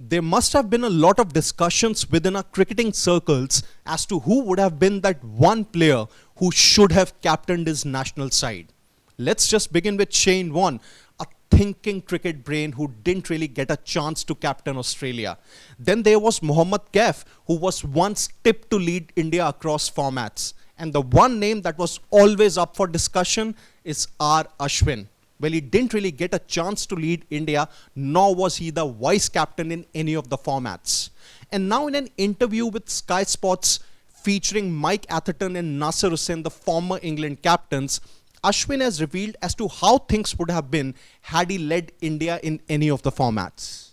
there must have been a lot of discussions within our cricketing circles as to who would have been that one player who should have captained his national side. Let's just begin with Shane Warne, a thinking cricket brain who didn't really get a chance to captain Australia. Then there was Mohammad Kaif, who was once tipped to lead India across formats. And the one name that was always up for discussion is R Ashwin. Well, he didn't really get a chance to lead India, nor was he the vice captain in any of the formats. And now in an interview with Sky Sports featuring Mike Atherton and Nasser Hussain, the former England captains, Ashwin has revealed as to how things would have been had he led India in any of the formats.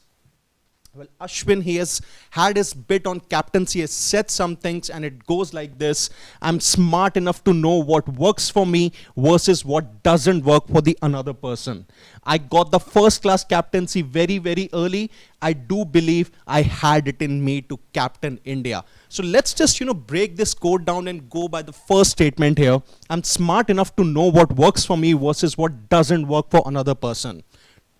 Well, Ashwin, he has had his bit on captaincy, he has said some things, and it goes like this: I'm smart enough to know what works for me versus what doesn't work for the another person. I got the first class captaincy very, very early. I do believe I had it in me to captain India. So let's just, break this code down and go by the first statement here. I'm smart enough to know what works for me versus what doesn't work for another person.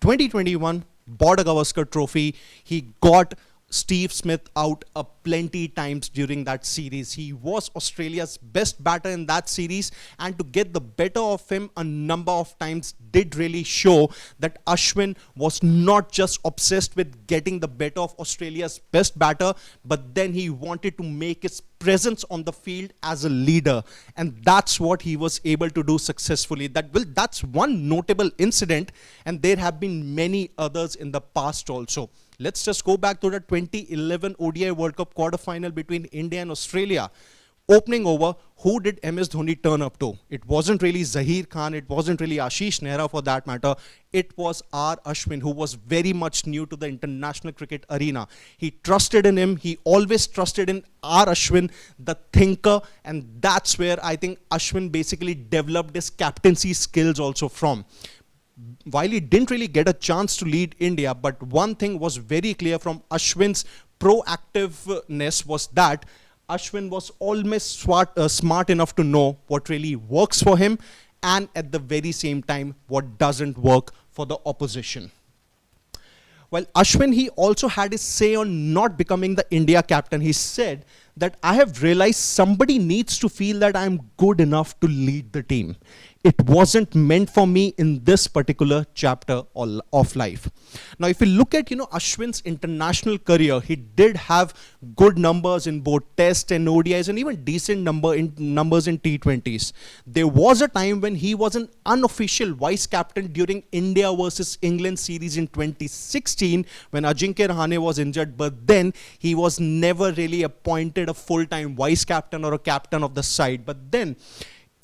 2021 Border Gavaskar Trophy, he got Steve Smith out a plenty times during that series. He was Australia's best batter in that series, and to get the better of him a number of times did really show that Ashwin was not just obsessed with getting the better of Australia's best batter, but then he wanted to make his presence on the field as a leader, and that's what he was able to do successfully. That's one notable incident, and there have been many others in the past also. Let's just go back to the 2011 ODI World Cup quarter-final between India and Australia. Opening over, who did MS Dhoni turn up to? It wasn't really Zaheer Khan, it wasn't really Ashish Nehra for that matter. It was R Ashwin, who was very much new to the international cricket arena. He trusted in him, he always trusted in R Ashwin, the thinker, and that's where I think Ashwin basically developed his captaincy skills also from. While he didn't really get a chance to lead India, but one thing was very clear from Ashwin's proactiveness was that Ashwin was almost smart enough to know what really works for him, and at the very same time what doesn't work for the opposition. Well, Ashwin, he also had his say on not becoming the India captain. He said that I have realized somebody needs to feel that I'm good enough to lead the team. It wasn't meant for me in this particular chapter of life. Now, if you look at, Ashwin's international career, he did have good numbers in both Test and ODIs, and even decent numbers in T20s. There was a time when he was an unofficial vice captain during India versus England series in 2016 when Ajinkya Rahane was injured, but then he was never really appointed a full-time vice captain or a captain of the side. But then,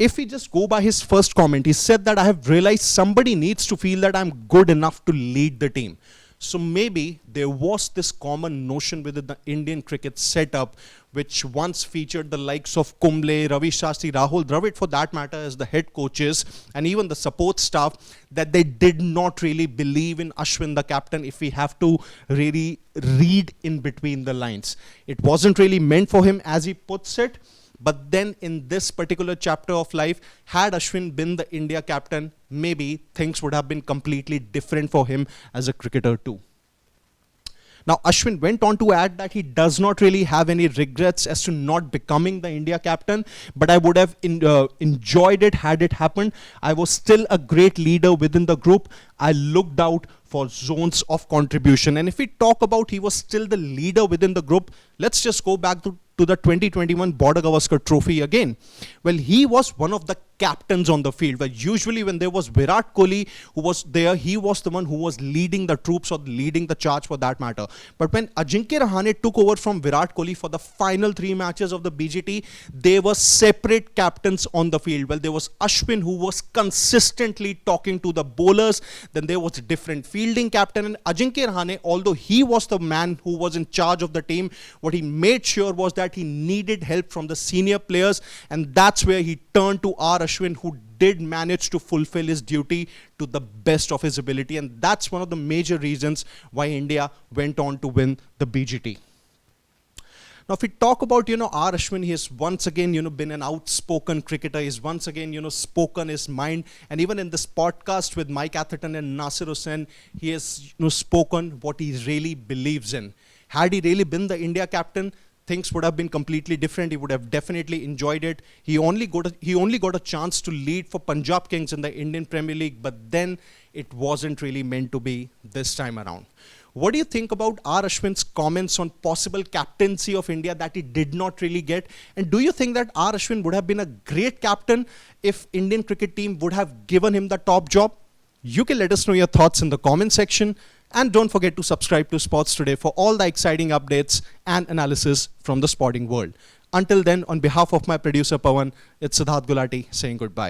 if we just go by his first comment, he said that I have realized somebody needs to feel that I'm good enough to lead the team. So maybe there was this common notion within the Indian cricket setup, which once featured the likes of Kumble, Ravi Shastri, Rahul Dravid for that matter as the head coaches, and even the support staff, that they did not really believe in Ashwin the captain if we have to really read in between the lines. It wasn't really meant for him, as he puts it. But then in this particular chapter of life, had Ashwin been the India captain, maybe things would have been completely different for him as a cricketer too. Now, Ashwin went on to add that he does not really have any regrets as to not becoming the India captain, but I would have enjoyed it had it happened. I was still a great leader within the group. I looked out for zones of contribution. And if we talk about he was still the leader within the group, let's just go back to the 2021 Border Gavaskar Trophy again. Well, he was one of the captains on the field. But usually when there was Virat Kohli who was there, he was the one who was leading the troops or leading the charge for that matter. But when Ajinkya Rahane took over from Virat Kohli for the final 3 matches of the BGT, they were separate captains on the field. Well, there was Ashwin who was consistently talking to the bowlers. Then there was a different fielding captain, and Ajinkya Rahane, although he was the man who was in charge of the team, what he made sure was that he needed help from the senior players, and that's where he turned to R Ashwin, who did manage to fulfill his duty to the best of his ability, and that's one of the major reasons why India went on to win the BGT. Now, if we talk about, R Ashwin, he has once again, been an outspoken cricketer. He's once again, spoken his mind. And even in this podcast with Mike Atherton and Nasir Hussain, he has, spoken what he really believes in. Had he really been the India captain, things would have been completely different. He would have definitely enjoyed it. He only got a chance to lead for Punjab Kings in the Indian Premier League, but then it wasn't really meant to be this time around. What do you think about R Ashwin's comments on possible captaincy of India that he did not really get? And do you think that R Ashwin would have been a great captain if Indian cricket team would have given him the top job? You can let us know your thoughts in the comment section. And don't forget to subscribe to Sports Today for all the exciting updates and analysis from the sporting world. Until then, on behalf of my producer Pawan, it's Siddharth Gulati saying goodbye.